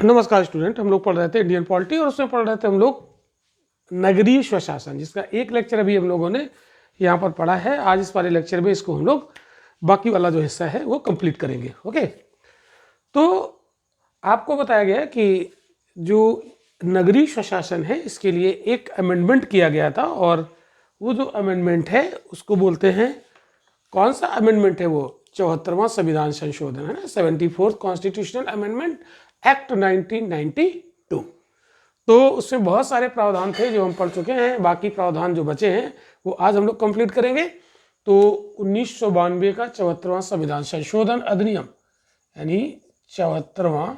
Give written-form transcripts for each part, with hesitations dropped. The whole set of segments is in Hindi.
नमस्कार स्टूडेंट, हम लोग पढ़ रहे थे इंडियन पॉलिटी और उसमें पढ़ रहे थे हम लोग नगरीय स्वशासन, जिसका एक लेक्चर अभी हम लोगों ने यहाँ पर पढ़ा है। आज इस वाले लेक्चर में इसको हम लोग बाकी वाला जो हिस्सा है वो कंप्लीट करेंगे। ओके, तो आपको बताया गया कि जो नगरीय स्वशासन है इसके लिए एक अमेंडमेंट किया गया था, और वो जो अमेंडमेंट है उसको बोलते हैं, कौन सा अमेंडमेंट है वो? 74वां संविधान संशोधन है ना, 74th कॉन्स्टिट्यूशनल अमेंडमेंट एक्ट 1992। तो उसमें बहुत सारे प्रावधान थे जो हम पढ़ चुके हैं, बाकी प्रावधान जो बचे हैं वो आज हम लोग कंप्लीट करेंगे। तो 1992 का 74वां संविधान संशोधन अधिनियम, यानी 74वां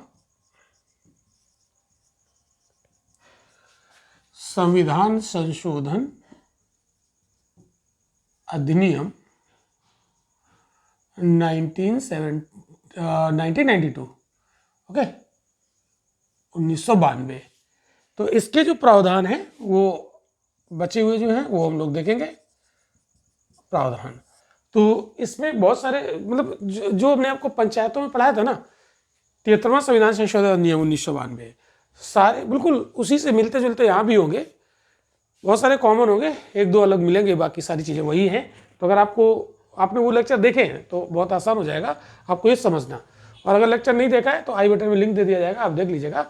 संविधान संशोधन अधिनियम 1992, ओके, 1992। तो इसके जो प्रावधान हैं वो बचे हुए जो हैं वो हम लोग देखेंगे प्रावधान। तो इसमें बहुत सारे मतलब जो हमने आपको पंचायतों में पढ़ाया था ना, 73वां संविधान संशोधन अधिनियम 1992, सारे बिल्कुल उसी से मिलते जुलते यहाँ भी होंगे। बहुत सारे कॉमन होंगे, एक दो अलग मिलेंगे, बाकी सारी चीज़ें वही हैं। तो अगर आपने वो लेक्चर देखे हैं तो बहुत आसान हो जाएगा आपको ये समझना। और अगर लेक्चर नहीं देखा है तो आई बटन में लिंक दे दिया जाएगा, आप देख लीजिएगा।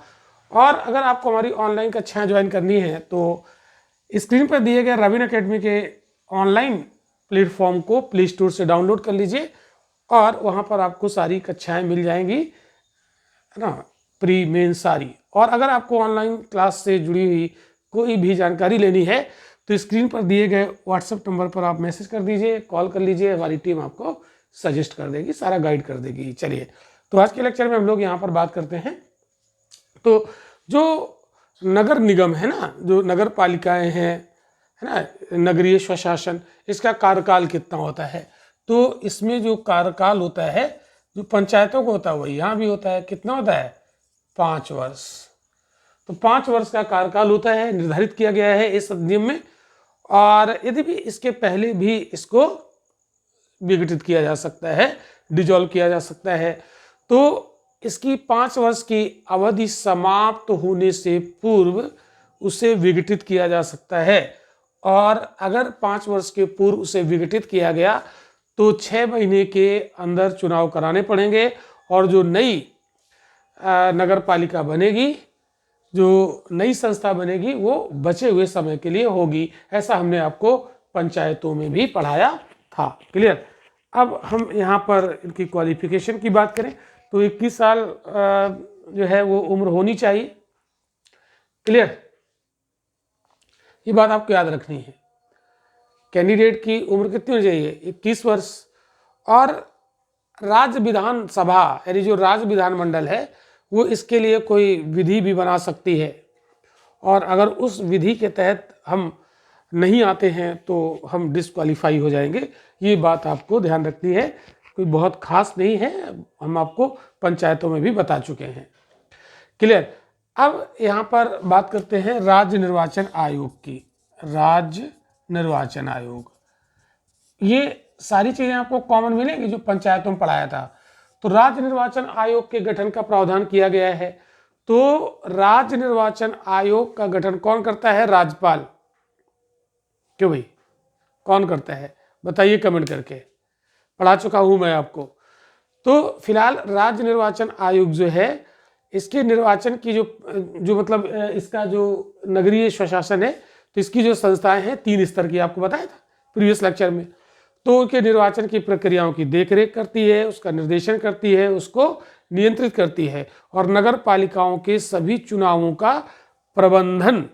और अगर आपको हमारी ऑनलाइन कक्षाएं ज्वाइन करनी है तो स्क्रीन पर दिए गए रवीन एकेडमी के ऑनलाइन प्लेटफॉर्म को प्ले स्टोर से डाउनलोड कर लीजिए, और वहाँ पर आपको सारी कक्षाएँ मिल जाएंगी, है ना, प्री मेन सारी। और अगर आपको ऑनलाइन क्लास से जुड़ी हुई कोई भी जानकारी लेनी है तो स्क्रीन पर दिए गए व्हाट्सएप नंबर पर आप मैसेज कर दीजिए, कॉल कर लीजिए, हमारी टीम आपको सजेस्ट कर देगी, सारा गाइड कर देगी। चलिए, तो आज के लेक्चर में हम लोग यहाँ पर बात करते हैं। तो जो नगर निगम है ना, जो नगर पालिकाएँ हैं, है ना, नगरीय स्वशासन, इसका कार्यकाल कितना होता है? तो इसमें जो कार्यकाल होता है जो पंचायतों को होता है वही यहाँ भी होता है। कितना होता है? 5 वर्ष। तो 5 वर्ष का कार्यकाल होता है, निर्धारित किया गया है इस अधिनियम में। और यदि भी इसके पहले भी इसको विघटित किया जा सकता है, डिजॉल्व किया जा सकता है। तो इसकी 5 वर्ष की अवधि समाप्त होने से पूर्व उसे विघटित किया जा सकता है। और अगर 5 वर्ष के पूर्व उसे विघटित किया गया तो 6 महीने के अंदर चुनाव कराने पड़ेंगे, और जो नई नगर पालिका बनेगी, जो नई संस्था बनेगी, वो बचे हुए समय के लिए होगी। ऐसा हमने आपको पंचायतों में भी पढ़ाया था। क्लियर? अब हम यहाँ पर इनकी क्वालिफिकेशन की बात करें तो 21 साल जो है वो उम्र होनी चाहिए। क्लियर? ये बात आपको याद रखनी है। कैंडिडेट की उम्र कितनी होनी चाहिए? 21 वर्ष। और राज्य विधानसभा, यानी जो राज्य विधानमंडल है, वो इसके लिए कोई विधि भी बना सकती है, और अगर उस विधि के तहत हम नहीं आते हैं तो हम डिस्क्वालीफाई हो जाएंगे। ये बात आपको ध्यान रखनी है, कोई बहुत खास नहीं है, हम आपको पंचायतों में भी बता चुके हैं। क्लियर? अब यहाँ पर बात करते हैं राज्य निर्वाचन आयोग की। राज्य निर्वाचन आयोग, ये सारी चीज़ें आपको कॉमन मिलेंगी जो पंचायतों में पढ़ाया था। तो राज्य निर्वाचन आयोग के गठन का प्रावधान किया गया है। तो राज्य निर्वाचन आयोग का गठन कौन करता है? राज्यपाल। क्यों भाई, कौन करता है? बताइए कमेंट करके, पढ़ा चुका हूं मैं आपको। तो फिलहाल राज्य निर्वाचन आयोग जो है, इसके निर्वाचन की जो मतलब इसका जो नगरीय स्वशासन है, तो इसकी जो संस्थाएं हैं 3 स्तर की, आपको बताया था प्रीवियस लेक्चर में। तो उनके निर्वाचन की प्रक्रियाओं की देखरेख करती है, उसका निर्देशन करती है, उसको नियंत्रित करती है, और नगर पालिकाओं के सभी चुनावों का प्रबंधन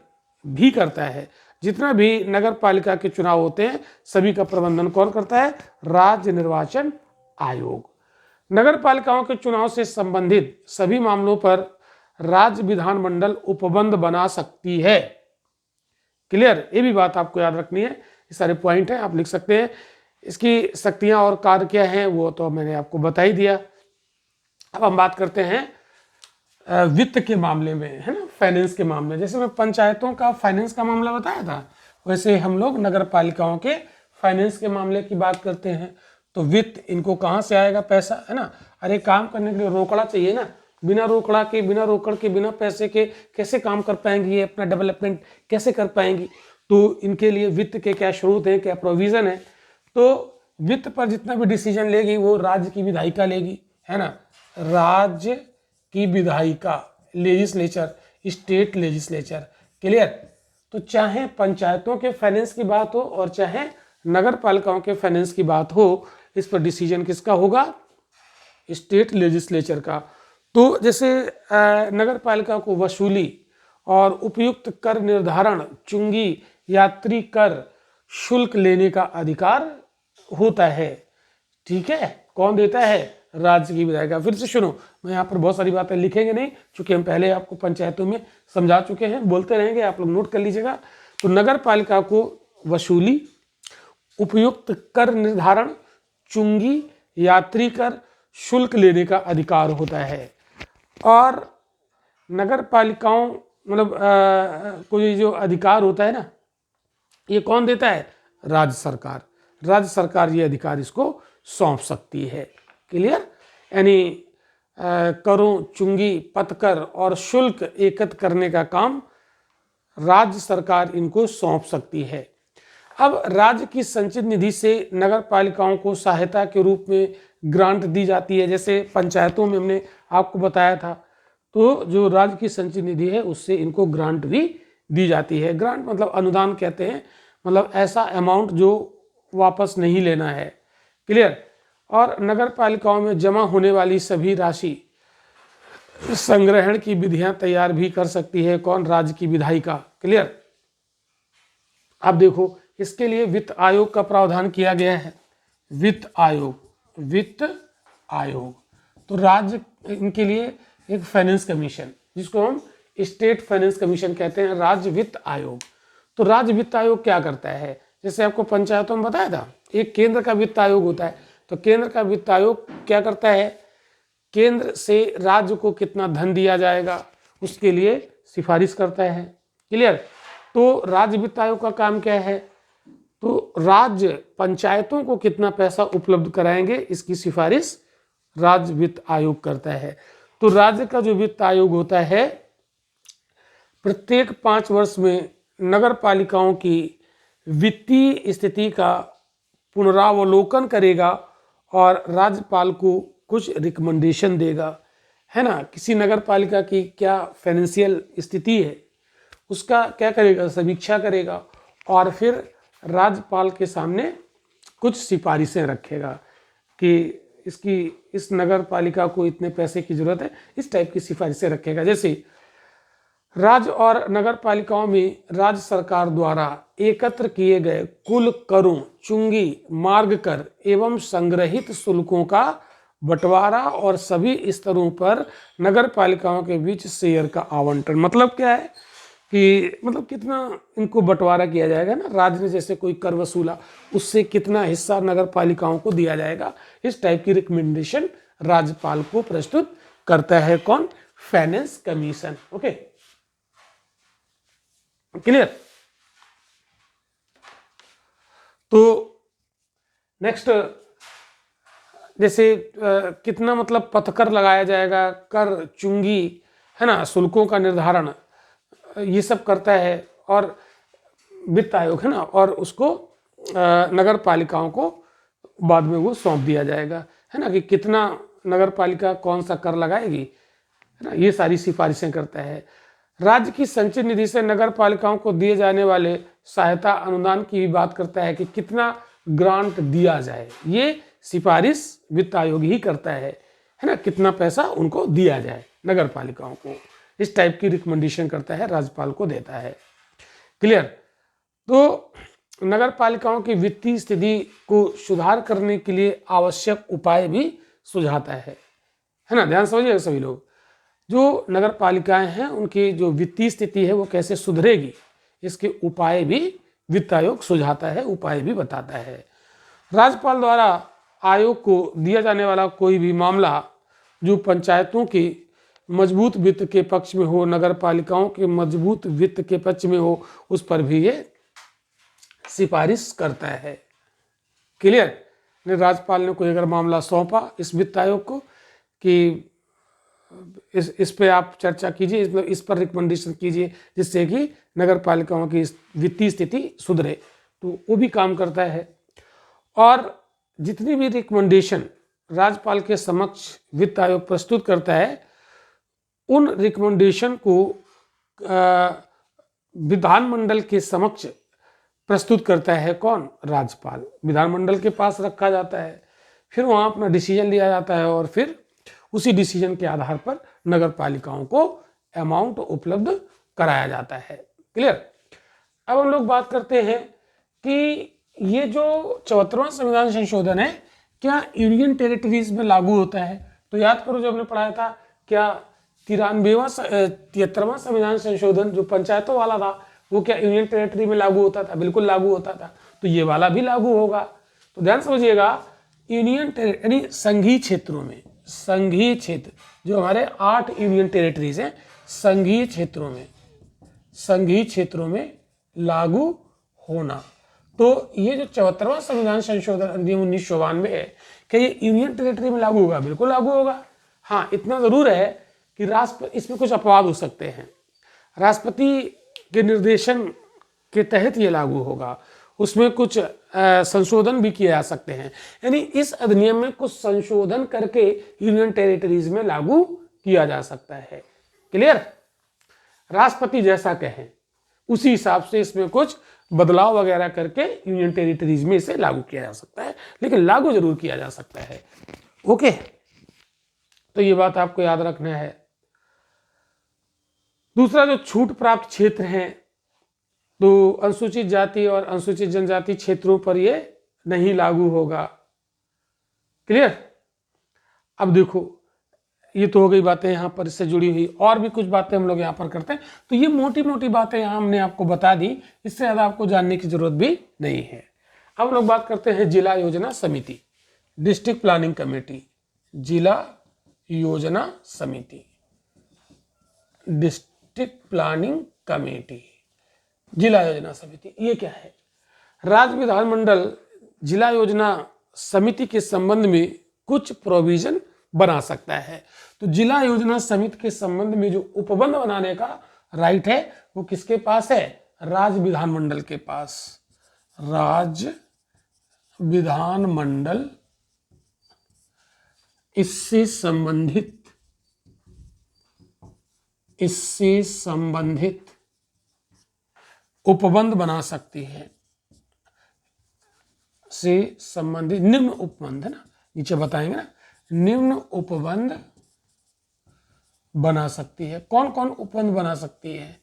भी करता है। जितना भी नगर पालिका के चुनाव होते हैं सभी का प्रबंधन कौन करता है? राज्य निर्वाचन आयोग। नगर पालिकाओं के चुनाव से संबंधित सभी मामलों पर राज्य विधानमंडल उपबंध बना सकती है। क्लियर? ये भी बात आपको याद रखनी है। ये सारे पॉइंट हैं, आप लिख सकते हैं। इसकी शक्तियां और कार्य क्या हैं वो तो मैंने आपको बता ही दिया। अब हम बात करते हैं वित्त के मामले में, है ना, फाइनेंस के मामले। जैसे मैं पंचायतों का फाइनेंस का मामला बताया था, वैसे हम लोग नगर पालिकाओं के फाइनेंस के मामले की बात करते हैं। तो वित्त, इनको कहाँ से आएगा पैसा, है ना? अरे काम करने के लिए रोकड़ा चाहिए ना, बिना रोकड़ा के, बिना रोकड़ के, बिना पैसे के कैसे काम कर पाएंगी, ये अपना डेवलपमेंट कैसे कर पाएंगी। तो इनके लिए वित्त के क्या स्रोत हैं, क्या प्रोविज़न है। तो वित्त पर जितना भी डिसीजन लेगी वो राज्य की विधायिका लेगी, है ना, राज्य की विधायिका, लेजिस्लेचर, स्टेट लेजिस्लेचर। क्लियर। तो चाहे पंचायतों के फाइनेंस की बात हो और चाहे नगर पालिकाओं के फाइनेंस की बात हो, इस पर डिसीजन किसका होगा, स्टेट लेजिस्लेचर का। तो जैसे नगर पालिका को वसूली और उपयुक्त कर निर्धारण, चुंगी, यात्री कर, शुल्क लेने का अधिकार होता है। ठीक है, कौन देता है, राज्य की विधायिका। फिर से सुनो, मैं यहाँ पर बहुत सारी बातें लिखेंगे नहीं, क्योंकि हम पहले आपको पंचायतों में समझा चुके हैं, बोलते रहेंगे, आप लोग नोट कर लीजिएगा। तो नगर पालिका को वसूली, उपयुक्त कर निर्धारण, चुंगी, यात्री कर, शुल्क लेने का अधिकार होता है। और नगर पालिकाओं मतलब को ये जो अधिकार होता है ना, ये कौन देता है, राज्य सरकार। राज्य सरकार ये अधिकार इसको सौंप सकती है। क्लियर। यानी करों, चुंगी, पथकर और शुल्क एकत्र करने का काम राज्य सरकार इनको सौंप सकती है। अब राज्य की संचित निधि से नगर पालिकाओं को सहायता के रूप में ग्रांट दी जाती है। जैसे पंचायतों में हमने आपको बताया था, तो जो राज्य की संचित निधि है उससे इनको ग्रांट भी दी जाती है। ग्रांट मतलब अनुदान कहते हैं, मतलब ऐसा अमाउंट जो वापस नहीं लेना है। क्लियर। और नगर पालिकाओं में जमा होने वाली सभी राशि संग्रहण की विधियां तैयार भी कर सकती है कौन, राज्य की विधायिका। क्लियर। अब देखो, इसके लिए वित्त आयोग का प्रावधान किया गया है। वित्त आयोग, वित्त आयोग। तो राज्य इनके लिए एक फाइनेंस कमीशन, जिसको हम स्टेट फाइनेंस कमीशन कहते हैं, राज्य वित्त आयोग। तो राज्य वित्त आयोग क्या करता है, जैसे आपको पंचायतों में बताया था, एक केंद्र का वित्त आयोग होता है। तो केंद्र का वित्त आयोग क्या करता है, केंद्र से राज्य को कितना धन दिया जाएगा उसके लिए सिफारिश करता है। क्लियर। तो राज्य वित्त आयोग का काम क्या है, तो राज्य पंचायतों को कितना पैसा उपलब्ध कराएंगे इसकी सिफारिश राज्य वित्त आयोग करता है। तो राज्य का जो वित्त आयोग होता है, प्रत्येक 5 वर्ष में नगर पालिकाओं की वित्तीय स्थिति का पुनरावलोकन करेगा और राज्यपाल को कुछ रिकमेंडेशन देगा, है ना। किसी नगर पालिका की क्या फाइनेंशियल स्थिति है उसका क्या करेगा, समीक्षा करेगा और फिर राज्यपाल के सामने कुछ सिफारिशें रखेगा कि इस नगर पालिका को इतने पैसे की जरूरत है, इस टाइप की सिफारिशें रखेगा। जैसे राज्य और नगर पालिकाओं में राज्य सरकार द्वारा एकत्र किए गए कुल करों, चुंगी, मार्ग कर एवं संग्रहित शुल्कों का बंटवारा और सभी स्तरों पर नगर पालिकाओं के बीच शेयर का आवंटन। मतलब क्या है कि मतलब कितना इनको बंटवारा किया जाएगा ना, राज्य ने जैसे कोई कर वसूला उससे कितना हिस्सा नगर पालिकाओं को दिया जाएगा, इस टाइप की रिकमेंडेशन राज्यपाल को प्रस्तुत करता है कौन, फाइनेंस कमीशन। Okay, clear. तो नेक्स्ट, जैसे कितना मतलब पथकर लगाया जाएगा, कर, चुंगी, है ना, शुल्कों का निर्धारण, ये सब करता है और वित्त आयोग, है ना, और उसको नगर पालिकाओं को बाद में वो सौंप दिया जाएगा, है ना, कि कितना नगर पालिका कौन सा कर लगाएगी, है ना, ये सारी सिफारिशें करता है। राज्य की संचित निधि से नगर पालिकाओं को दिए जाने वाले सहायता अनुदान की भी बात करता है कि कितना ग्रांट दिया जाए, ये सिफारिश वित्त आयोग ही करता है ना, कितना पैसा उनको दिया जाए नगर पालिकाओं को, इस टाइप की रिकमेंडेशन करता है, राज्यपाल को देता है। क्लियर। तो नगर पालिकाओं की वित्तीय स्थिति को सुधार करने के लिए आवश्यक उपाय भी सुझाता है ना। ध्यान समझिएगा सभी लोग, जो नगर पालिकाएं हैं उनकी जो वित्तीय स्थिति है वो कैसे सुधरेगी, इसके उपाय भी वित्त आयोग सुझाता है, उपाय भी बताता है। राज्यपाल द्वारा आयोग को दिया जाने वाला कोई भी मामला जो पंचायतों की मजबूत वित्त के पक्ष में हो, नगर पालिकाओं के मजबूत वित्त के पक्ष में हो, उस पर भी ये सिफारिश करता है। क्लियर। राज्यपाल ने कोई अगर मामला सौंपा इस वित्त आयोग को कि इस पे आप चर्चा कीजिए, इस पर रिकमेंडेशन कीजिए, जिससे कि नगर पालिकाओं की वित्तीय स्थिति सुधरे। तो वो भी काम करता है। और जितनी भी रिकमेंडेशन राज्यपाल के समक्ष वित्त आयोग प्रस्तुत करता है, उन रिकमेंडेशन को विधानमंडल के समक्ष प्रस्तुत करता है कौन? राज्यपाल। विधानमंडल के पास रखा जाता है, फिर वहाँ अपना डिसीजन लिया जाता है और फिर उसी डिसीजन के आधार पर नगर पालिकाओं को अमाउंट उपलब्ध कराया जाता है। क्लियर? अब हम लोग बात करते हैं कि ये जो 74वां संविधान संशोधन है क्या यूनियन टेरिटरीज में लागू होता है? तो याद करो जो हमने पढ़ाया था, क्या 73वां संविधान संशोधन जो पंचायतों वाला था वो क्या यूनियन टेरिटरी में लागू होता था? बिल्कुल लागू होता था। तो ये वाला भी लागू होगा। तो ध्यान समझिएगा, यूनियन यानी संघीय क्षेत्रों में, संघीय क्षेत्र जो हमारे 8 यूनियन टेरिटरीज हैं, संघीय क्षेत्रों में लागू होना। तो ये जो 74वां संविधान संशोधन अधिनियम 1992 है, क्या ये यूनियन टेरिटरी में लागू होगा? बिल्कुल लागू होगा। हाँ, इतना जरूर है कि इसमें कुछ अपवाद हो सकते हैं। राष्ट्रपति के निर्देशन के तहत ये लागू होगा, उसमें कुछ संशोधन भी किए जा सकते हैं। यानी इस अधिनियम में कुछ संशोधन करके यूनियन टेरिटरीज में लागू किया जा सकता है। क्लियर? राष्ट्रपति जैसा कहें उसी हिसाब से इसमें कुछ बदलाव वगैरह करके यूनियन टेरिटरीज में इसे लागू किया जा सकता है, लेकिन लागू जरूर किया जा सकता है। ओके, तो ये बात आपको याद रखना है। दूसरा, जो छूट प्राप्त क्षेत्र हैं, तो अनुसूचित जाति और अनुसूचित जनजाति क्षेत्रों पर ये नहीं लागू होगा। क्लियर? अब देखो, ये तो हो गई बातें यहाँ पर इससे जुड़ी हुई, और भी कुछ बातें हम लोग यहाँ पर करते हैं। तो ये मोटी मोटी बातें यहाँ हमने आपको बता दी, इससे ज़्यादा आपको जानने की जरूरत भी नहीं है। अब हम लोग बात करते हैं जिला योजना समिति, डिस्ट्रिक्ट प्लानिंग कमेटी। जिला योजना समिति, डिस्ट्रिक्ट प्लानिंग कमेटी, जिला योजना समिति, ये क्या है? राज्य विधानमंडल जिला योजना समिति के संबंध में कुछ प्रोविजन बना सकता है। तो जिला योजना समिति के संबंध में जो उपबंध बनाने का राइट है वो किसके पास है? राज्य विधानमंडल के पास। राज्य विधानमंडल इससे संबंधित उपबंध बना सकती है। से संबंधित निम्न उपबंध है ना, नीचे बताएंगे ना, निम्न उपबंध बना सकती है। कौन कौन उपबंध बना सकती है?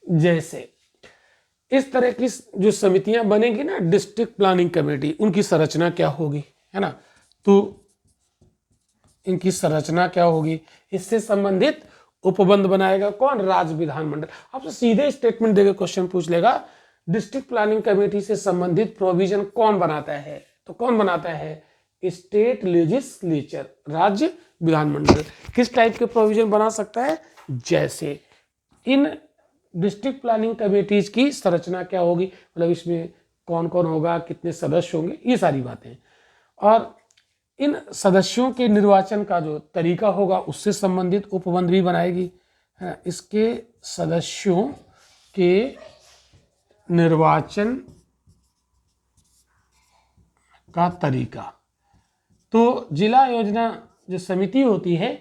जैसे इस तरह की जो समितियां बनेगी ना, डिस्ट्रिक्ट प्लानिंग कमेटी, उनकी संरचना क्या होगी, है ना? तो इनकी संरचना क्या होगी, इससे संबंधित उपबंध बनाएगा कौन? राज्य विधानमंडल। आपसे सीधे स्टेटमेंट देकर क्वेश्चन पूछ लेगा, डिस्ट्रिक्ट प्लानिंग कमेटी से संबंधित प्रोविजन कौन बनाता है? तो कौन बनाता है? स्टेट लेजिस्लेचर, राज्य विधानमंडल। किस टाइप के प्रोविजन बना सकता है? जैसे इन डिस्ट्रिक्ट प्लानिंग कमेटीज की संरचना क्या होगी, मतलब इसमें कौन कौन होगा, कितने सदस्य होंगे, ये सारी बातें। और इन सदस्यों के निर्वाचन का जो तरीका होगा उससे संबंधित उपबंध भी बनाएगी। इसके सदस्यों के निर्वाचन का तरीका, तो जिला योजना जो समिति होती है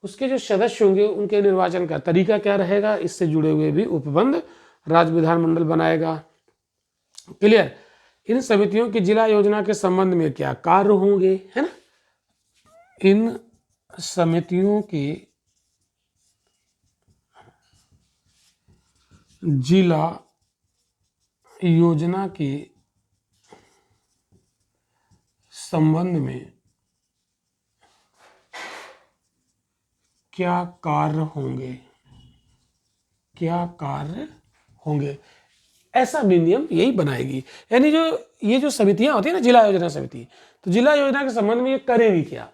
उसके जो सदस्य होंगे उनके निर्वाचन का तरीका क्या रहेगा, इससे जुड़े हुए भी उपबंध राज्य विधानमंडल बनाएगा। क्लियर? इन समितियों की जिला योजना के संबंध में क्या कार्य होंगे, है ना? इन समितियों के जिला योजना के संबंध में क्या कार्य होंगे, ऐसा भी नियम यही बनाएगी। यानी जो ये जो समितियां होती है ना, जिला योजना समिति, तो जिला योजना के संबंध में ये करेगी क्या,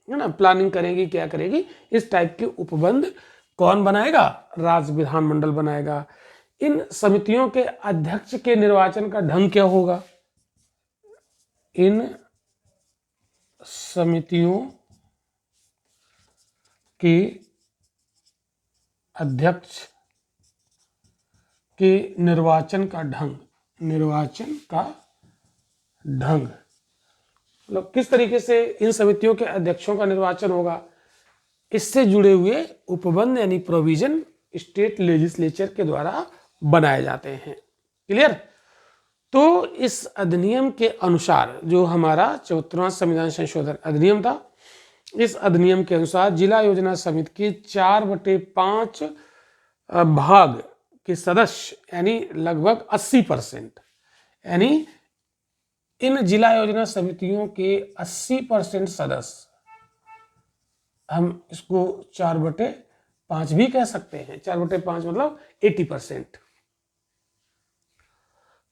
है ना? प्लानिंग करेगी, क्या करेगी, इस टाइप के उपबंध कौन बनाएगा? राज्य विधानमंडल बनाएगा। इन समितियों के अध्यक्ष के निर्वाचन का ढंग क्या होगा? इन समितियों के अध्यक्ष के निर्वाचन का ढंग, मतलब किस तरीके से इन समितियों के अध्यक्षों का निर्वाचन होगा, इससे जुड़े हुए उपबंध यानी प्रोविजन स्टेट लेजिस्लेचर के द्वारा बनाए जाते हैं। क्लियर। तो इस अधिनियम के अनुसार जो हमारा 74वां संविधान संशोधन अधिनियम था, इस अधिनियम के अनुसार जिला योजना समिति के 4/5 भाग के सदस्य यानी लगभग 80%, यानी इन जिला योजना समितियों के 80% सदस्य, हम इसको 4/5 भी कह सकते हैं। 4/5 मतलब 80%।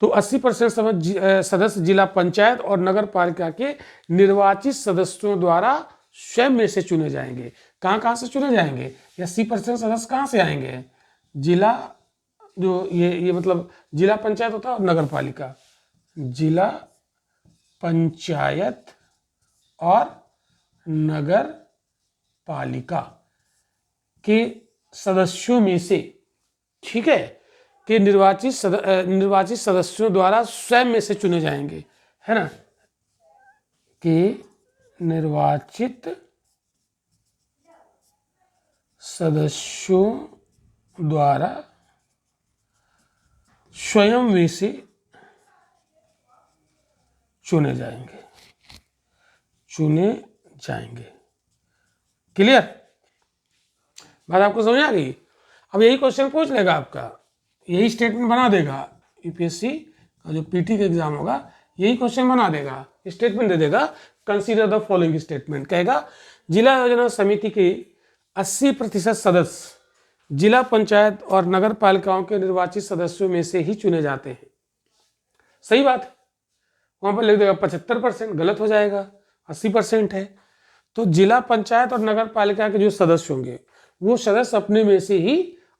तो 80% सदस्य जिला पंचायत और नगर पालिका के निर्वाचित सदस्यों द्वारा स्वयं में से चुने जाएंगे। कहाँ से चुने जाएंगे? 80% सदस्य कहाँ से आएंगे? जिला, जो ये मतलब जिला पंचायत होता है और नगर पालिका, जिला पंचायत और नगर पालिका के सदस्यों में से, ठीक है, कि निर्वाचित सदस्यों द्वारा स्वयं में से चुने जाएंगे, है ना, कि निर्वाचित सदस्यों द्वारा स्वयं में से चुने जाएंगे। क्लियर? बात आपको समझ आ गई? अब यही क्वेश्चन पूछ लेगा आपका, यही स्टेटमेंट बना देगा यूपीएससी का जो पीटी का एग्जाम होगा, यही क्वेश्चन बना देगा, स्टेटमेंट दे देगा, कंसीडर द फॉलोइंग स्टेटमेंट, कहेगा जिला योजना समिति के 80% सदस्य जिला पंचायत और नगर पालिकाओं के निर्वाचित सदस्यों में से ही चुने जाते हैं। सही बात है, वहां पर लिख देगा 75%, गलत हो जाएगा, 80% है। तो जिला पंचायत और नगर पालिका के जो सदस्य होंगे वो सदस्य अपने में से ही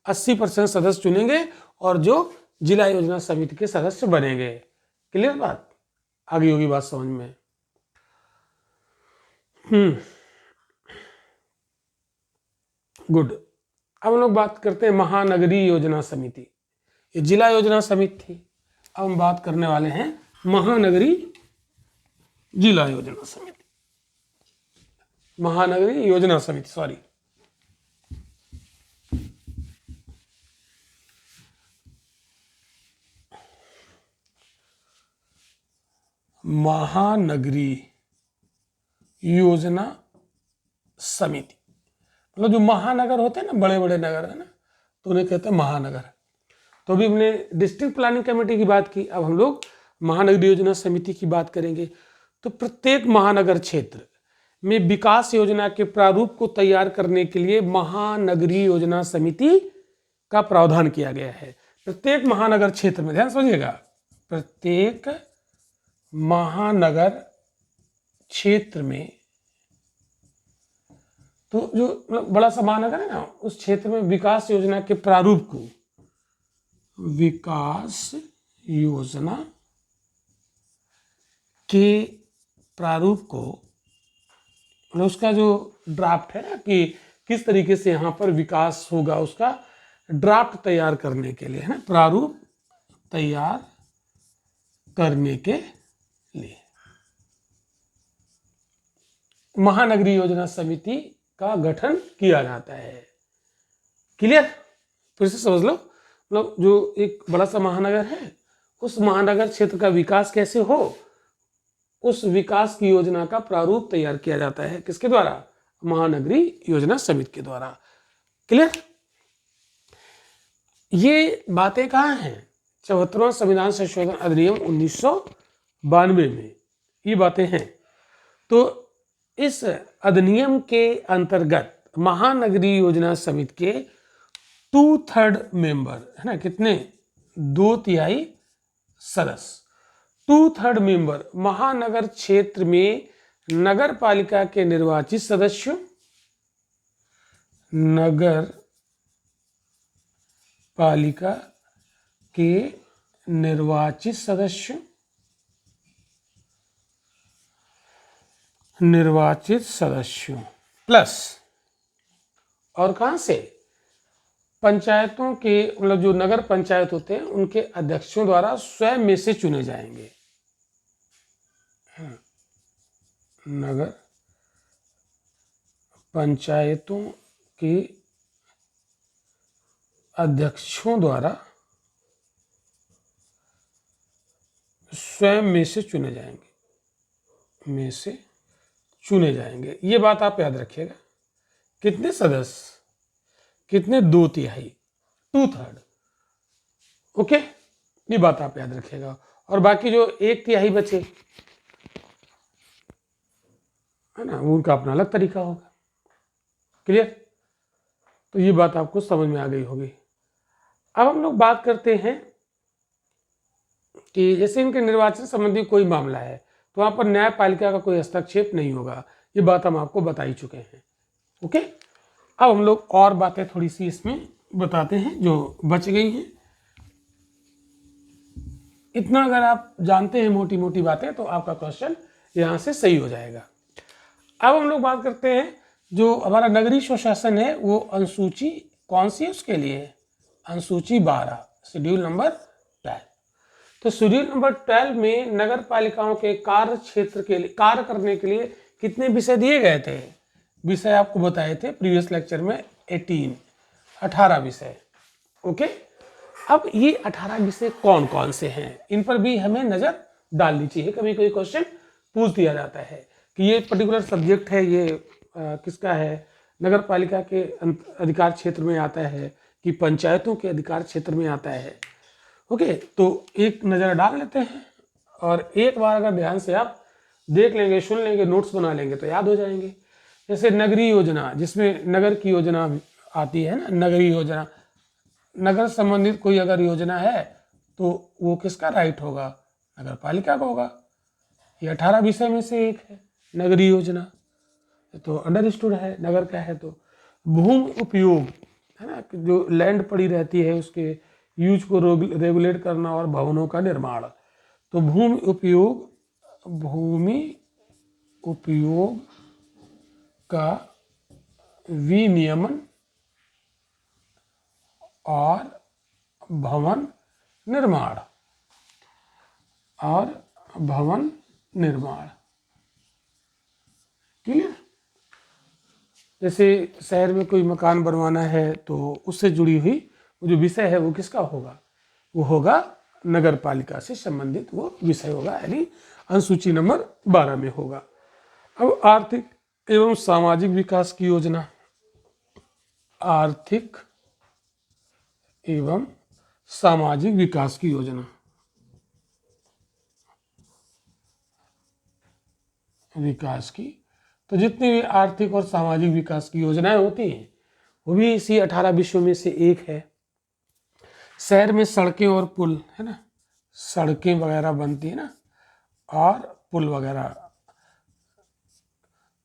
80% सदस्य चुनेंगे और जो जिला योजना समिति के सदस्य बनेंगे। क्लियर बात? आगे होगी बात समझ में। गुड। अब हम लोग बात करते हैं महानगरीय योजना समिति। ये जिला योजना समिति थी, अब हम बात करने वाले हैं महानगरीय जिला योजना समिति, महानगरीय योजना समिति, सॉरी। महानगरीय योजना समिति मतलब जो महानगर होते हैं ना, बड़े बड़े नगर है ना, तो उन्हें कहते हैं महानगर। तो अभी हमने डिस्ट्रिक्ट प्लानिंग कमेटी की बात की, अब हम लोग महानगरीय योजना समिति की बात करेंगे। तो प्रत्येक महानगर क्षेत्र में विकास योजना के प्रारूप को तैयार करने के लिए महानगरीय योजना समिति का प्रावधान किया गया है। प्रत्येक महानगर क्षेत्र में, ध्यान समझिएगा, प्रत्येक महानगर क्षेत्र में, तो जो बड़ा सा महानगर है ना, उस क्षेत्र में विकास योजना के प्रारूप को, विकास योजना के प्रारूप को, मतलब उसका जो ड्राफ्ट है ना कि किस तरीके से यहाँ पर विकास होगा, उसका ड्राफ्ट तैयार करने के लिए, है ना, प्रारूप तैयार करने के लिए महानगरीय योजना समिति का गठन किया जाता है। क्लियर? फिर से समझ लो, मतलब जो एक बड़ा सा महानगर है, उस महानगर क्षेत्र का विकास कैसे हो, उस विकास की योजना का प्रारूप तैयार किया जाता है, किसके द्वारा? महानगरीय योजना समिति के द्वारा। क्लियर? ये बातें कहाँ हैं? 74वां संविधान संशोधन अधिनियम 1992 में ये बातें हैं। तो इस अधिनियम के अंतर्गत महानगरीय योजना समिति के 2/3 मेंबर, है ना, कितने? 2/3 सदस्य, 2/3 मेंबर महानगर क्षेत्र में नगर पालिका के निर्वाचित सदस्यों, नगर पालिका के निर्वाचित सदस्यों, प्लस और कहाँ से? पंचायतों के, मतलब जो नगर पंचायत होते हैं उनके अध्यक्षों द्वारा स्वयं में से चुने जाएंगे। नगर पंचायतों के अध्यक्षों द्वारा स्वयं में से चुने जाएंगे। ये बात आप याद रखिएगा। कितने सदस्य? कितने? 2/3, 2/3। ओके, ये बात आप याद रखिएगा। और बाकी जो 1/3 बचे है ना, उनका अपना अलग तरीका होगा। क्लियर? तो ये बात आपको समझ में आ गई होगी। अब हम लोग बात करते हैं कि जैसे इनके निर्वाचन संबंधी कोई मामला है तो वहां पर न्यायपालिका का कोई हस्तक्षेप नहीं होगा। ये बात हम आपको बता ही चुके हैं। ओके, अब हम लोग और बातें थोड़ी सी इसमें बताते हैं जो बच गई हैं। इतना अगर आप जानते हैं मोटी मोटी बातें तो आपका क्वेश्चन यहाँ से सही हो जाएगा। अब हम लोग बात करते हैं जो हमारा नगरीय स्वशासन है वो अनुसूची कौन सी है उसके लिए? अनुसूची 12, शेड्यूल नंबर 12। तो शेड्यूल नंबर 12 में नगर पालिकाओं के कार्य क्षेत्र के लिए, कार्य करने के लिए कितने विषय दिए गए थे? विषय आपको बताए थे प्रीवियस लेक्चर में 18 विषय। ओके, अब ये 18 विषय कौन कौन से हैं, इन पर भी हमें नजर डालनी चाहिए। कभी कोई क्वेश्चन पूछ दिया जाता है कि ये पर्टिकुलर सब्जेक्ट है, ये किसका है, नगर पालिका के अधिकार क्षेत्र में आता है कि पंचायतों के अधिकार क्षेत्र में आता है। ओके, तो एक नज़र डाल लेते हैं और एक बार अगर ध्यान से आप देख लेंगे, सुन लेंगे, नोट्स बना लेंगे तो याद हो जाएंगे। जैसे नगरीय योजना, जिसमें नगर की योजना आती है ना, नगरीय योजना, नगर संबंधित कोई अगर योजना है तो वो किसका राइट होगा? नगर पालिका का होगा। ये 18 विषय में से एक है नगरीय योजना, तो अंडरस्टूड है नगर का है। तो भूमि उपयोग है ना, जो लैंड पड़ी रहती है उसके यूज को रेगुलेट करना और भवनों का निर्माण। तो भूमि उपयोग का विनियमन और भवन निर्माण। क्लियर? जैसे शहर में कोई मकान बनवाना है तो उससे जुड़ी हुई जो विषय है वो किसका होगा? वो होगा नगर पालिका से संबंधित वो विषय होगा, यानी अनुसूची नंबर 12 में होगा। अब आर्थिक एवं सामाजिक विकास की योजना, आर्थिक एवं सामाजिक विकास की योजना, तो जितनी भी आर्थिक और सामाजिक विकास की योजनाएं होती हैं वो भी इसी 18 विषयों में से एक है। शहर में सड़कें और पुल है ना, सड़कें वगैरह बनती है ना और पुल वगैरह।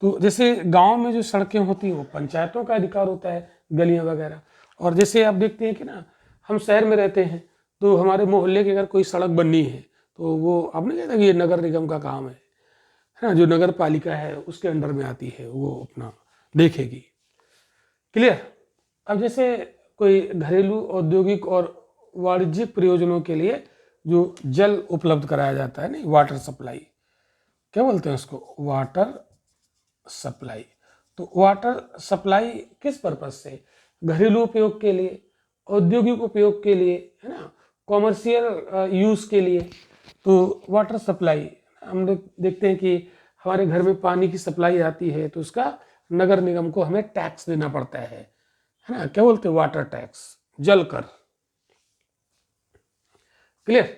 तो जैसे गांव में जो सड़कें होती हैं वो पंचायतों का अधिकार होता है, गलियां वगैरह। और जैसे आप देखते हैं कि ना, हम शहर में रहते हैं तो हमारे मोहल्ले की अगर कोई सड़क बननी है तो वो, आपने कहता कि ये नगर निगम का काम है ना, जो नगर पालिका है उसके अंडर में आती है, वो अपना देखेगी। क्लियर? अब जैसे कोई घरेलू, औद्योगिक और वाणिज्यिक प्रयोजनों के लिए जो जल उपलब्ध कराया जाता है, नहीं, वाटर सप्लाई, क्या बोलते हैं उसको? Water supply. तो वाटर सप्लाई किस पर्पज से? घरेलू उपयोग के लिए, औद्योगिक उपयोग के लिए, है ना, कॉमर्शियल यूज के लिए। तो वाटर सप्लाई, हम लोग देखते हैं कि हमारे घर में पानी की सप्लाई आती है तो उसका नगर निगम को हमें टैक्स देना पड़ता है ना, क्या बोलते हैं? वाटर टैक्स, जल कर। क्लियर?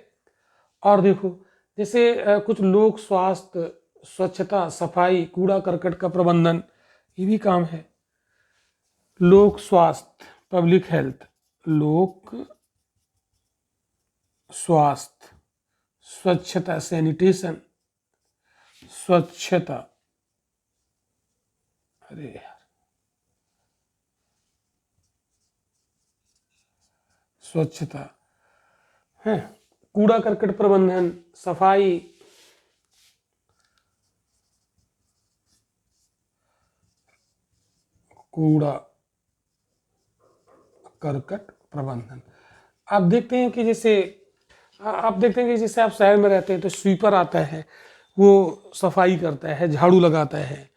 और देखो, जैसे कुछ लोक स्वास्थ्य, स्वच्छता, सफाई, कूड़ा करकट का प्रबंधन, ये भी काम है। लोक स्वास्थ्य, पब्लिक हेल्थ, लोक स्वास्थ्य, स्वच्छता, सैनिटेशन, स्वच्छता, अरे यार, स्वच्छता है, कूड़ा करकट प्रबंधन, सफाई, कूड़ा कर्कट प्रबंधन। आप देखते हैं कि जैसे आप शहर में रहते हैं तो स्वीपर आता है, वो सफाई करता है, झाड़ू लगाता है।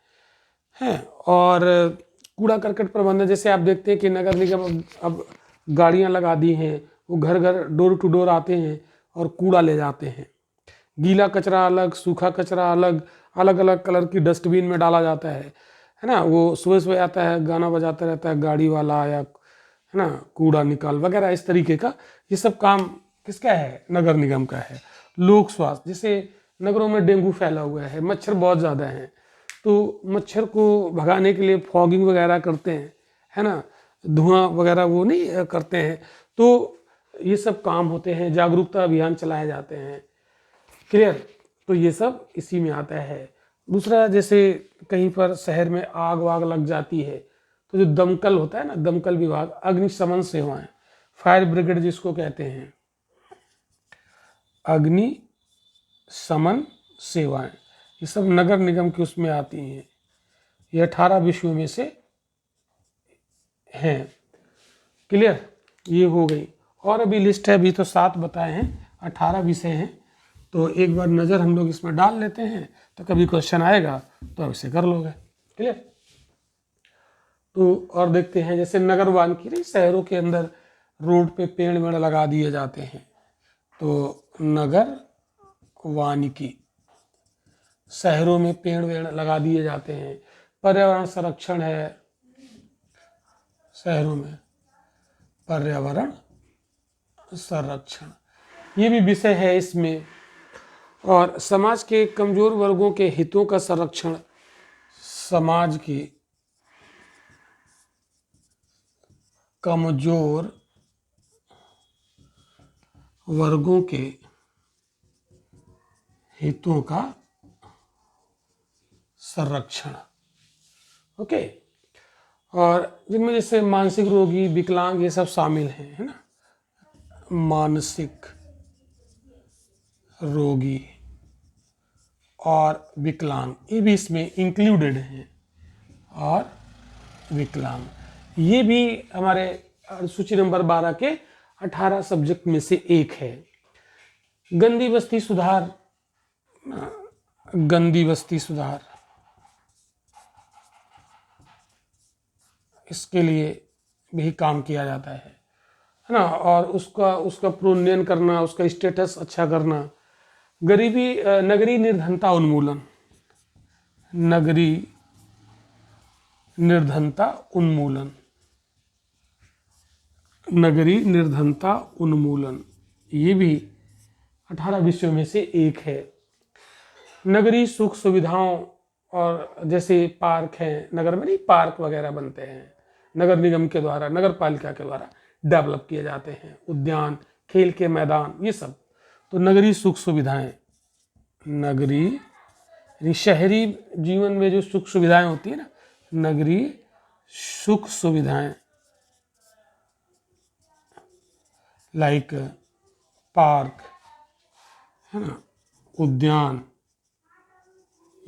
और कूड़ा करकट प्रबंधन, जैसे आप देखते हैं कि नगर निगम अब गाड़ियां लगा दी हैं, वो घर घर डोर टू डोर आते हैं और कूड़ा ले जाते हैं। गीला कचरा अलग, सूखा कचरा अलग, अलग अलग कलर की डस्टबिन में डाला जाता है ना। वो सुबह सुबह आता है, गाना बजाता रहता है गाड़ी वाला, या है ना, कूड़ा निकाल वगैरह, इस तरीके का। ये सब काम किसका है? नगर निगम का है। लोक स्वास्थ्य, जैसे नगरों में डेंगू फैला हुआ है, मच्छर बहुत ज़्यादा हैं, तो मच्छर को भगाने के लिए फॉगिंग वगैरह करते हैं, है ना, धुआं वगैरह वो नहीं करते हैं। तो ये सब काम होते हैं, जागरूकता अभियान चलाए जाते हैं। क्लियर? तो ये सब इसी में आता है। दूसरा, जैसे कहीं पर शहर में आग वाग लग जाती है तो जो दमकल होता है ना, दमकल विभाग, अग्निशमन सेवाएं, फायर ब्रिगेड जिसको कहते हैं, अग्निशमन सेवाएं, ये सब नगर निगम की उसमें आती हैं। ये 18 विषयों में से हैं। क्लियर? ये हो गई। और अभी लिस्ट है, अभी तो 7 बताए हैं, 18 विषय हैं। तो एक बार नज़र हम लोग इसमें डाल लेते हैं, तो कभी क्वेश्चन आएगा तो आप इसे कर लोगे। क्लियर? तो और देखते हैं, जैसे नगर वानिकी, शहरों के अंदर रोड पे पेड़ वेड़ लगा दिए जाते हैं, तो नगर वानिकी, शहरों में पेड़ वेड़ लगा दिए जाते हैं। पर्यावरण संरक्षण है, शहरों में पर्यावरण संरक्षण, ये भी विषय है इसमें। और समाज के कमजोर वर्गों के हितों का संरक्षण, समाज के कमजोर वर्गों के हितों का संरक्षण। ओके। और जिनमें जैसे मानसिक रोगी, विकलांग, ये सब शामिल हैं, है ना। मानसिक रोगी और विकलांग, ये भी इसमें इंक्लूडेड हैं। और विकलांग, ये भी हमारे सूची नंबर 12 के 18 सब्जेक्ट में से एक है। गंदी बस्ती सुधार, गंदी बस्ती सुधार, इसके लिए भी काम किया जाता है ना। और उसका प्रोन्नयन करना, उसका स्टेटस अच्छा करना। गरीबी, नगरीय निर्धनता उन्मूलन, नगरीय निर्धनता उन्मूलन, नगरीय निर्धनता उन्मूलन, ये भी 18 विषयों में से एक है। नगरीय सुख सुविधाओं, और जैसे पार्क हैं, नगर में नहीं पार्क वगैरह बनते हैं, नगर निगम के द्वारा, नगर पालिका के द्वारा डेवलप किए जाते हैं, उद्यान, खेल के मैदान, ये सब। तो नगरीय सुख सुविधाएं, नगरीय शहरी जीवन में जो सुख सुविधाएं होती है ना, नगरीय सुख सुविधाएं, लाइक पार्क, है ना, उद्यान,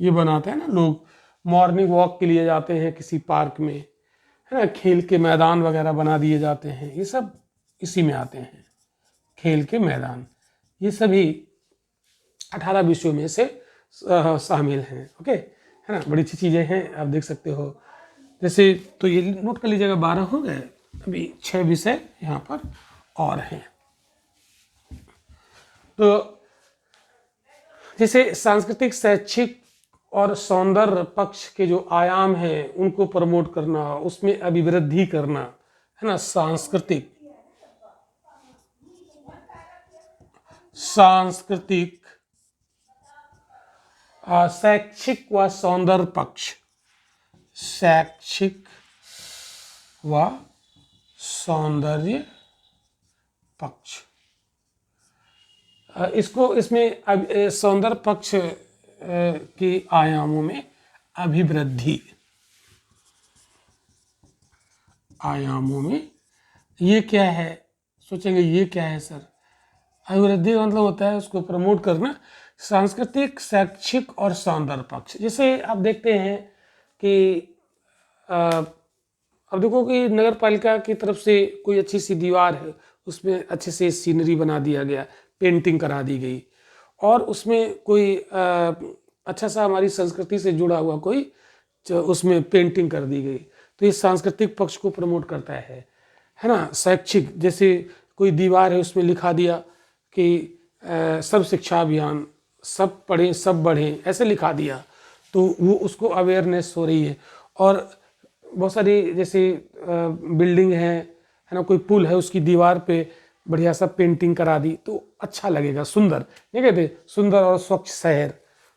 ये बनाते हैं ना लोग। मॉर्निंग वॉक के लिए जाते हैं किसी पार्क में, है ना, खेल के मैदान वगैरह बना दिए जाते हैं, ये सब इसी में आते हैं। खेल के मैदान, ये सभी 18 विषयों में से शामिल हैं। ओके, है ना, बड़ी अच्छी चीज़ें हैं, आप देख सकते हो। जैसे तो ये नोट कर लीजिएगा, 12 हो गए, अभी 6 विषय यहाँ पर और हैं। तो जैसे सांस्कृतिक, शैक्षिक और सौंदर्य पक्ष के जो आयाम हैं उनको प्रमोट करना, उसमें अभिवृद्धि करना, है ना। सांस्कृतिक, शैक्षिक व सौंदर्य पक्ष, शैक्षिक व सौंदर्य पक्ष, इसमें सौंदर्य पक्ष के आयामों में अभिवृद्धि, आयामों में, ये क्या है? सोचेंगे ये क्या है सर? अभिवृद्धि का मतलब होता है उसको प्रमोट करना। सांस्कृतिक, शैक्षिक और सौंदर्य पक्ष, जैसे आप देखते हैं कि अब देखो कि नगर पालिका की तरफ से कोई अच्छी सी दीवार है, उसमें अच्छे से सीनरी बना दिया गया, पेंटिंग करा दी गई, और उसमें कोई अच्छा सा हमारी संस्कृति से जुड़ा हुआ कोई उसमें पेंटिंग कर दी गई, तो ये सांस्कृतिक पक्ष को प्रमोट करता है ना। शैक्षिक, जैसे कोई दीवार है उसमें लिखा दिया कि सब शिक्षा अभियान, सब पढ़ें सब बढ़ें, ऐसे लिखा दिया, तो वो उसको अवेयरनेस हो रही है। और बहुत सारी जैसे बिल्डिंग है ना, कोई पुल है, उसकी दीवार पे बढ़िया सा पेंटिंग करा दी, तो अच्छा लगेगा, सुंदर, नहीं कहते, सुंदर और स्वच्छ शहर।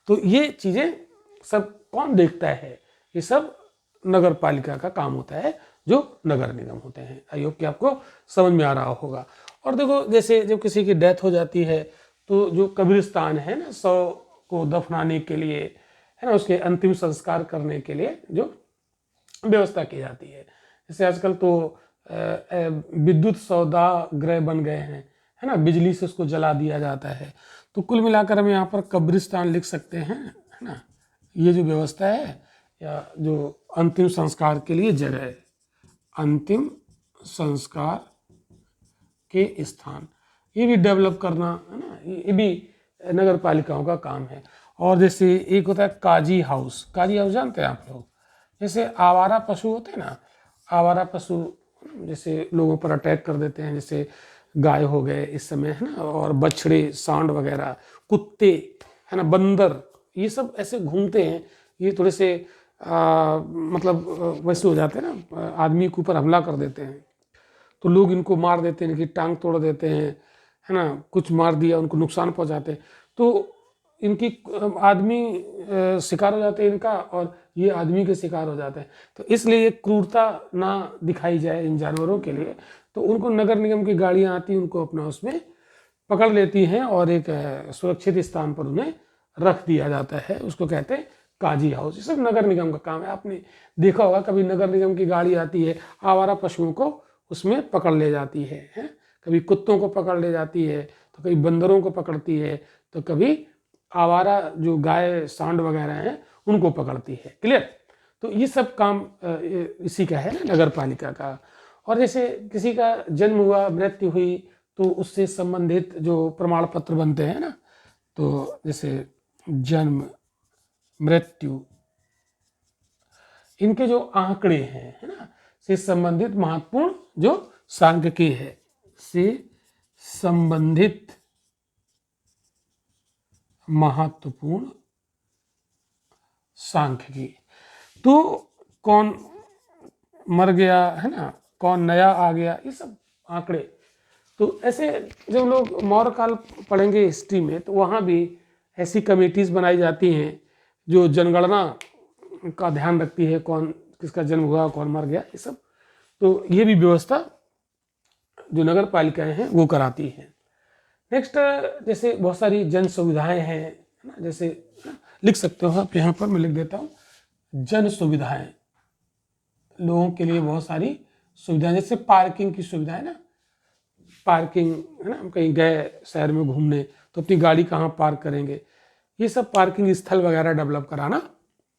तो ये चीज़ें सब कौन देखता है? ये सब नगर पालिका का काम होता है, जो नगर निगम होते हैं। आई होप कि आपको समझ में आ रहा होगा। और देखो, जैसे जब किसी की डेथ हो जाती है, तो जो कब्रिस्तान है ना, शव को दफनाने के लिए, है ना, उसके अंतिम संस्कार करने के लिए जो व्यवस्था की जाती है, जैसे आजकल तो विद्युत सौदागृह बन गए हैं, है ना, बिजली से उसको जला दिया जाता है। तो कुल मिलाकर हम यहाँ पर कब्रिस्तान लिख सकते हैं, है ना। ये जो व्यवस्था है, या जो अंतिम संस्कार के लिए जगह है, अंतिम संस्कार के स्थान, ये भी डेवलप करना, है ना, ये भी नगर पालिकाओं का काम है। और जैसे एक होता है काजी हाउस। काजी हाउस जानते हैं आप लोग? जैसे आवारा पशु होते हैं ना, आवारा पशु जैसे लोगों पर अटैक कर देते हैं, जैसे गाय हो गए इस समय, है ना, और बछड़े, सांड वगैरह, कुत्ते, है ना, बंदर, ये सब ऐसे घूमते हैं, ये थोड़े से मतलब वैसे हो जाते हैं ना, आदमी के ऊपर हमला कर देते हैं, तो लोग इनको मार देते हैं, इनकी टांग तोड़ देते हैं, है ना, कुछ मार दिया, उनको नुकसान पहुंचाते हैं, तो इनकी आदमी शिकार हो जाते हैं इनका, और ये आदमी के शिकार हो जाते हैं। तो इसलिए क्रूरता ना दिखाई जाए इन जानवरों के लिए, तो उनको नगर निगम की गाड़ियां आती हैं, उनको अपना उसमें पकड़ लेती हैं और एक सुरक्षित स्थान पर उन्हें रख दिया जाता है, उसको कहते हैं काजी हाउस। ये सब नगर निगम का काम है। आपने देखा होगा कभी नगर निगम की गाड़ी आती है, आवारा पशुओं को उसमें पकड़ ले जाती है, कभी कुत्तों को पकड़ ले जाती है, तो कभी बंदरों को पकड़ती है, तो कभी आवारा जो गाय सांड वगैरह हैं उनको पकड़ती है। क्लियर? तो ये सब काम इसी का है ना, नगर पालिका का। और जैसे किसी का जन्म हुआ, मृत्यु हुई, तो उससे संबंधित जो प्रमाण पत्र बनते हैं ना, तो जैसे जन्म, मृत्यु, इनके जो आंकड़े हैं, है ना, से संबंधित महत्वपूर्ण जो सांख्यिकी है, से संबंधित महत्वपूर्ण सांख्यिकी, तो कौन मर गया, है ना, कौन नया आ गया, ये सब आंकड़े। तो ऐसे जब लोग मौर्य काल पढ़ेंगे हिस्ट्री में, तो वहाँ भी ऐसी कमेटीज़ बनाई जाती हैं जो जनगणना का ध्यान रखती है, कौन किसका जन्म हुआ, कौन मर गया, ये सब। तो ये भी व्यवस्था जो नगर पालिकाएँ हैं वो कराती हैं। नेक्स्ट, जैसे बहुत सारी जन सुविधाएँ हैं, है ना, जैसे लिख सकते हो आप यहाँ पर, मैं लिख देता हूँ, जन सुविधाएँ, लोगों के लिए बहुत सारी सुविधाएं, जैसे पार्किंग की सुविधा है ना, पार्किंग, है ना, हम कहीं गए शहर में घूमने, तो अपनी गाड़ी कहाँ पार्क करेंगे, ये सब पार्किंग स्थल वगैरह डेवलप कराना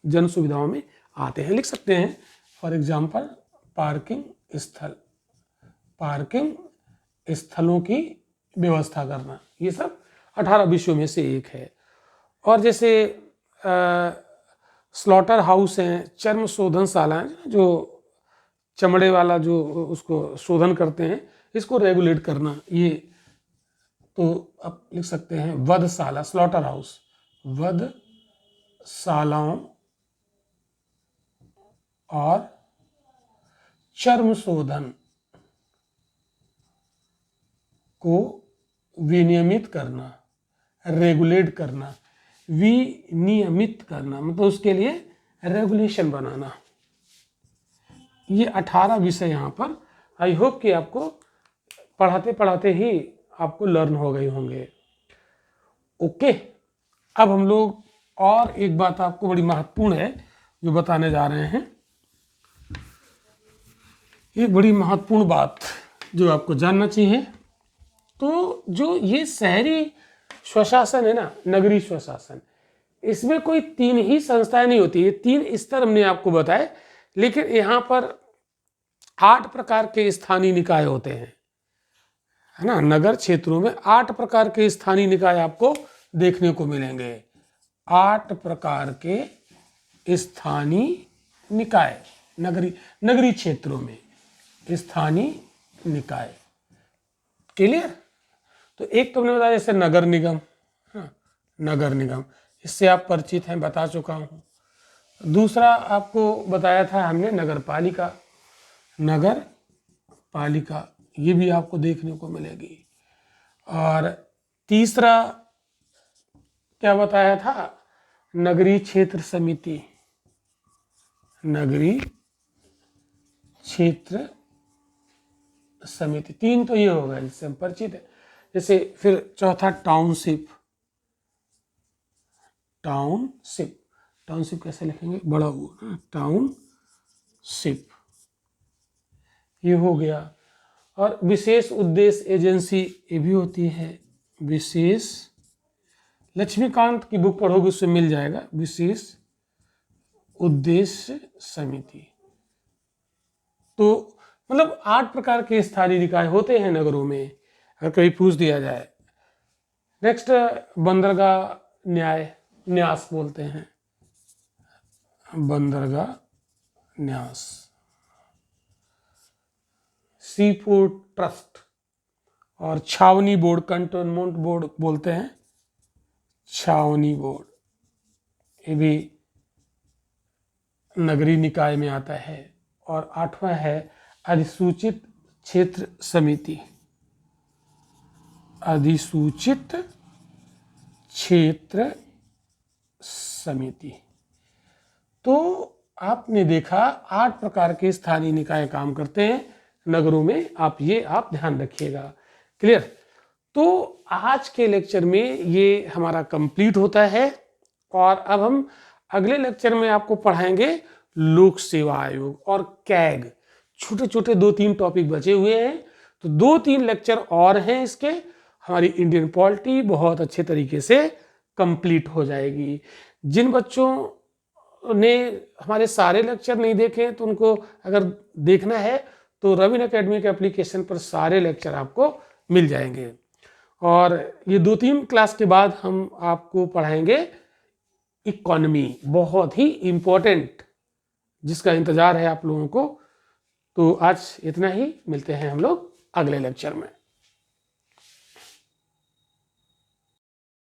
जन सुविधाओं में आते हैं। लिख सकते हैं फॉर एग्जांपल पार्किंग स्थल, पार्किंग स्थलों की व्यवस्था करना, ये सब 18 विषयों में से एक है। और जैसे स्लॉटर हाउस हैं, चर्म शोधनशाला हैं, जो चमड़े वाला जो उसको शोधन करते हैं, इसको रेगुलेट करना, ये तो आप लिख सकते हैं वधशाला, स्लॉटर हाउस, वधशालाओं और चर्म शोधन को विनियमित करना, रेगुलेट करना, विनियमित करना, मतलब उसके लिए रेगुलेशन बनाना। ये 18 विषय यहाँ पर, आई होप कि आपको पढ़ाते पढ़ाते ही आपको लर्न हो गए होंगे। ओके, अब हम लोग और एक बात आपको बड़ी महत्वपूर्ण है जो बताने जा रहे हैं। ये बड़ी महत्वपूर्ण बात जो आपको जानना चाहिए। तो जो ये शहरी स्वशासन है ना, नगरीय स्वशासन, इसमें कोई 3 ही संस्थाएं नहीं होती, ये 3 स्तर हमने आपको बताए, लेकिन यहाँ पर 8 प्रकार के स्थानीय निकाय होते हैं, है ना। नगर क्षेत्रों में 8 प्रकार के स्थानीय निकाय आपको देखने को मिलेंगे। 8 प्रकार के स्थानीय निकाय नगरीय क्षेत्रों में स्थानीय निकाय। क्लियर। तो एक तो हमने बताया जैसे नगर निगम, हाँ, नगर निगम, इससे आप परिचित हैं, बता चुका हूँ। दूसरा आपको बताया था हमने नगर पालिका, नगर पालिका ये भी आपको देखने को मिलेगी। और तीसरा क्या बताया था, नगरीय क्षेत्र समिति, नगरीय क्षेत्र समिति। 3 तो ये हो गया जिससे हम परिचित है। जैसे फिर चौथा टाउनशिप, टाउनशिप, टाउनशिप कैसे लिखेंगे, बड़ा वो, टाउनशिप ये हो गया। और विशेष उद्देश्य एजेंसी ये भी होती है, विशेष, लक्ष्मीकांत की बुक पढ़ोगे उससे मिल जाएगा, विशेष उद्देश्य समिति। तो मतलब 8 प्रकार के स्थानीय निकाय होते हैं नगरों में, अगर कभी पूछ दिया जाए। नेक्स्ट बंदरगाह न्यास बोलते हैं, बंदरगाह न्यास। सी पोर्ट ट्रस्ट और छावनी बोर्ड, कंटोनमेंट बोर्ड बोलते हैं, छावनी बोर्ड, ये भी नगरीय निकाय में आता है। और 8वां है अधिसूचित क्षेत्र समिति, अधिसूचित क्षेत्र समिति। तो आपने देखा 8 प्रकार के स्थानीय निकाय काम करते हैं नगरों में, आप ध्यान रखिएगा। क्लियर। तो आज के लेक्चर में ये हमारा कंप्लीट होता है और अब हम अगले लेक्चर में आपको पढ़ाएंगे लोक सेवा आयोग और कैग। छोटे छोटे 2-3 टॉपिक बचे हुए हैं, तो 2-3 लेक्चर और हैं इसके, हमारी इंडियन पॉलिटी बहुत अच्छे तरीके से कंप्लीट हो जाएगी। जिन बच्चों ने हमारे सारे लेक्चर नहीं देखे तो उनको अगर देखना है तो रवीन एकेडमी के एप्लीकेशन पर सारे लेक्चर आपको मिल जाएंगे। और ये 2-3 क्लास के बाद हम आपको पढ़ाएंगे इकोनॉमी, बहुत ही इम्पोर्टेंट, जिसका इंतजार है आप लोगों को। तो आज इतना ही, मिलते हैं हम लोग अगले लेक्चर में।